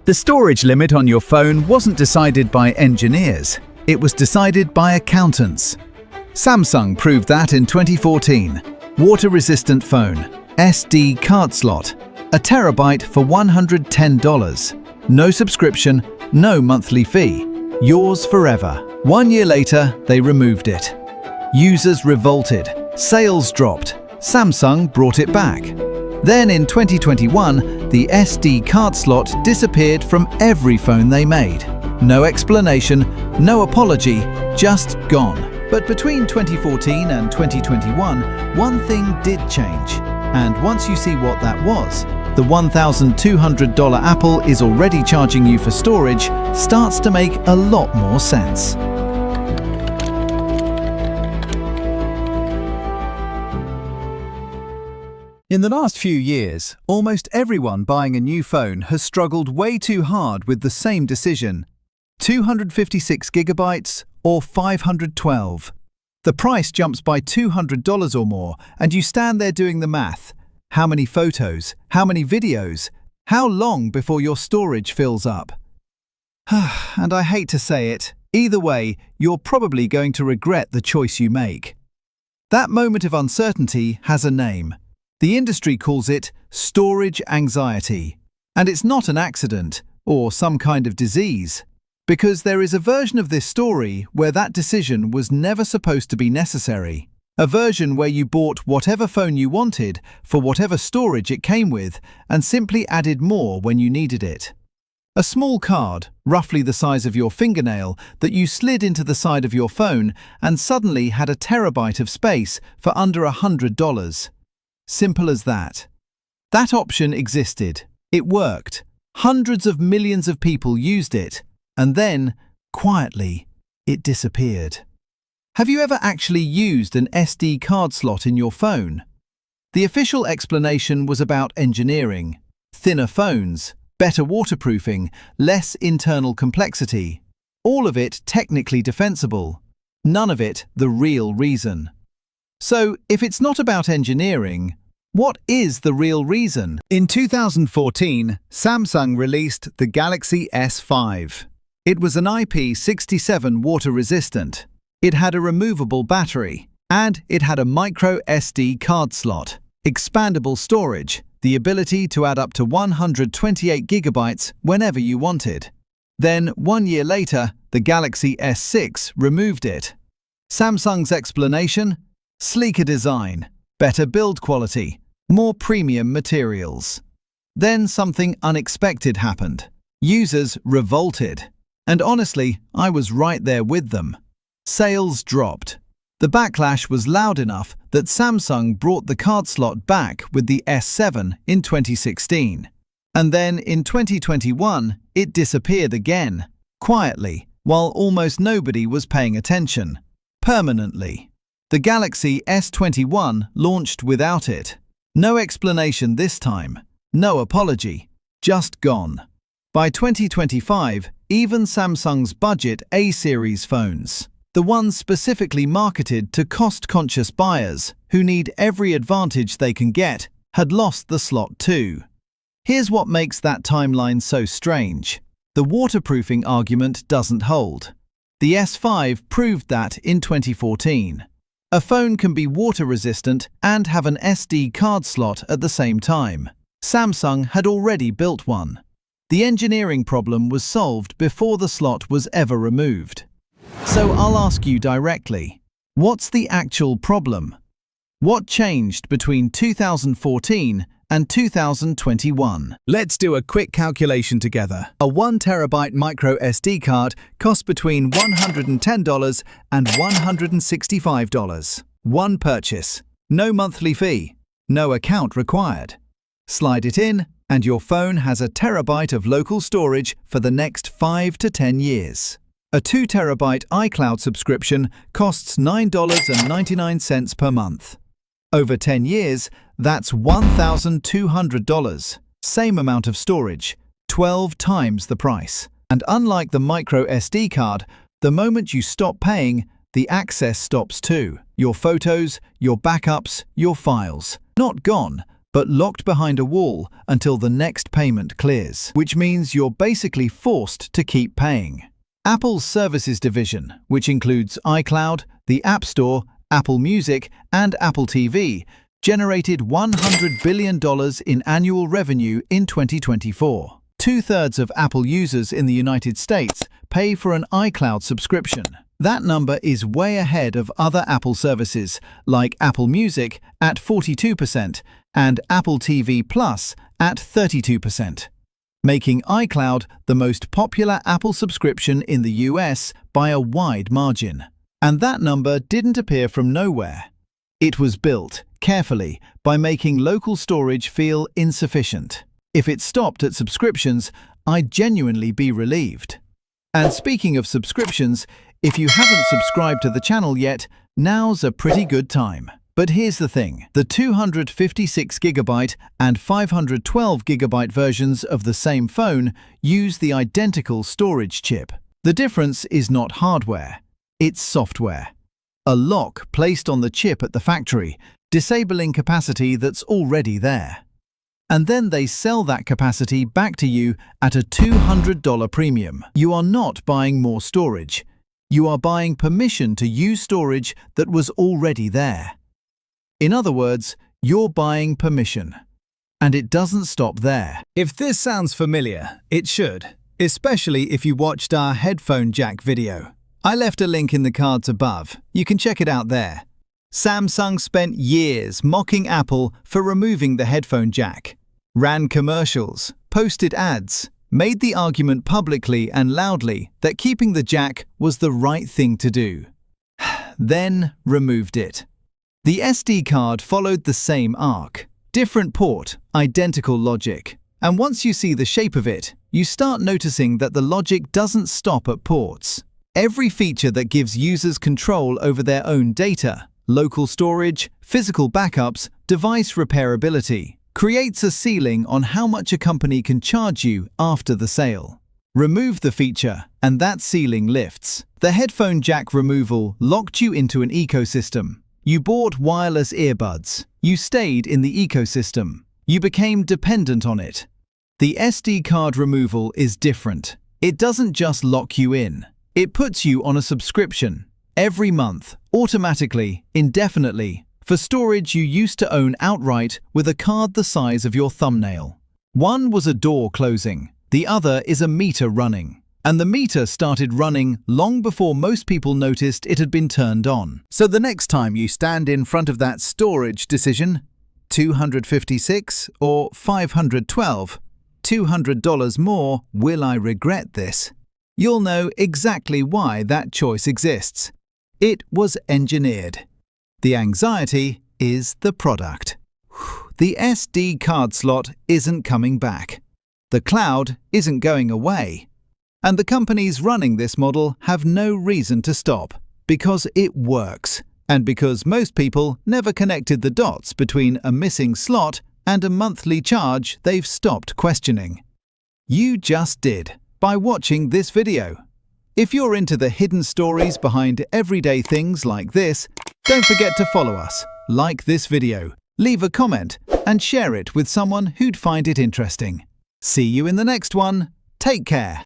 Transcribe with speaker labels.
Speaker 1: The storage limit on your phone wasn't decided by engineers, it was decided by accountants. Samsung proved that in 2014. Water-resistant phone, SD card slot, a terabyte for $110. No subscription, no monthly fee. Yours forever. 1 year later, they removed it. Users revolted. Sales dropped. Samsung brought it back. Then in 2021, the SD card slot disappeared from every phone they made. No explanation, no apology, just gone. But between 2014 and 2021, one thing did change. And once you see what that was, the $1,200 Apple is already charging you for storage starts to make a lot more sense. In the last few years, almost everyone buying a new phone has struggled way too hard with the same decision: 256 gigabytes or 512. The price jumps by $200 or more, and you stand there doing the math. How many photos? How many videos? How long before your storage fills up? And I hate to say it, either way, you're probably going to regret the choice you make. That moment of uncertainty has a name. The industry calls it storage anxiety. And it's not an accident or some kind of disease, because there is a version of this story where that decision was never supposed to be necessary. A version where you bought whatever phone you wanted for whatever storage it came with and simply added more when you needed it. A small card, roughly the size of your fingernail, that you slid into the side of your phone and suddenly had a terabyte of space for under $100. Simple as that. That option existed. It worked. Hundreds of millions of people used it. And then, quietly, it disappeared. Have you ever actually used an SD card slot in your phone? The official explanation was about engineering, thinner phones, better waterproofing, less internal complexity. All of it technically defensible. None of it the real reason. So, if it's not about engineering, what is the real reason? In 2014, Samsung released the Galaxy S5. It was an IP67 water-resistant. It had a removable battery, and it had a micro SD card slot, expandable storage, the ability to add up to 128 gigabytes whenever you wanted. Then, 1 year later, the Galaxy S6 removed it. Samsung's explanation? Sleeker design, better build quality, more premium materials. Then something unexpected happened. Users revolted. And honestly, I was right there with them. Sales dropped. The backlash was loud enough that Samsung brought the card slot back with the S7 in 2016. And then in 2021, it disappeared again, quietly, while almost nobody was paying attention. Permanently. The Galaxy S21 launched without it. No explanation this time. No apology. Just gone. By 2025, even Samsung's budget A-series phones, the ones specifically marketed to cost-conscious buyers who need every advantage they can get, had lost the slot too. Here's what makes that timeline so strange. The waterproofing argument doesn't hold. The S5 proved that in 2014. A phone can be water-resistant and have an SD card slot at the same time. Samsung had already built one. The engineering problem was solved before the slot was ever removed. So I'll ask you directly, what's the actual problem? What changed between 2014 and 2021? Let's do a quick calculation together. A 1 terabyte micro SD card costs between $110 and $165. One purchase, no monthly fee, no account required. Slide it in, and your phone has a terabyte of local storage for the next 5 to 10 years. A 2 terabyte iCloud subscription costs $9.99 per month. Over 10 years, that's $1,200. Same amount of storage, 12 times the price. And unlike the micro SD card, the moment you stop paying, the access stops too. Your photos, your backups, your files. Not gone, but locked behind a wall until the next payment clears, which means you're basically forced to keep paying. Apple's Services division, which includes iCloud, the App Store, Apple Music, and Apple TV, generated $100 billion in annual revenue in 2024. Two-thirds of Apple users in the United States pay for an iCloud subscription. That number is way ahead of other Apple services like Apple Music at 42% and Apple TV Plus at 32%, making iCloud the most popular Apple subscription in the US by a wide margin. And that number didn't appear from nowhere. It was built carefully by making local storage feel insufficient. If it stopped at subscriptions, I'd genuinely be relieved. And speaking of subscriptions, if you haven't subscribed to the channel yet, now's a pretty good time. But here's the thing, the 256GB and 512GB versions of the same phone use the identical storage chip. The difference is not hardware, it's software. A lock placed on the chip at the factory, disabling capacity that's already there. And then they sell that capacity back to you at a $200 premium. You are not buying more storage. You are buying permission to use storage that was already there. In other words, you're buying permission. And it doesn't stop there. If this sounds familiar, it should, especially if you watched our headphone jack video. I left a link in the cards above. You can check it out there. Samsung spent years mocking Apple for removing the headphone jack, ran commercials, posted ads, made the argument publicly and loudly that keeping the jack was the right thing to do. Then removed it. The SD card followed the same arc. Different port, identical logic. And once you see the shape of it, you start noticing that the logic doesn't stop at ports. Every feature that gives users control over their own data, local storage, physical backups, device repairability, creates a ceiling on how much a company can charge you after the sale. Remove the feature, and that ceiling lifts. The headphone jack removal locked you into an ecosystem. You bought wireless earbuds. You stayed in the ecosystem. You became dependent on it. The SD card removal is different. It doesn't just lock you in. It puts you on a subscription every month, automatically, indefinitely, for storage you used to own outright with a card the size of your thumbnail. One was a door closing, the other is a meter running. And the meter started running long before most people noticed it had been turned on. So the next time you stand in front of that storage decision, 256 or 512, $200 more, will I regret this? You'll know exactly why that choice exists. It was engineered. The anxiety is the product. The SD card slot isn't coming back. The cloud isn't going away. And the companies running this model have no reason to stop, because it works, and because most people never connected the dots between a missing slot and a monthly charge they've stopped questioning. You just did, by watching this video. If you're into the hidden stories behind everyday things like this, don't forget to follow us, like this video, leave a comment, and share it with someone who'd find it interesting. See you in the next one. Take care.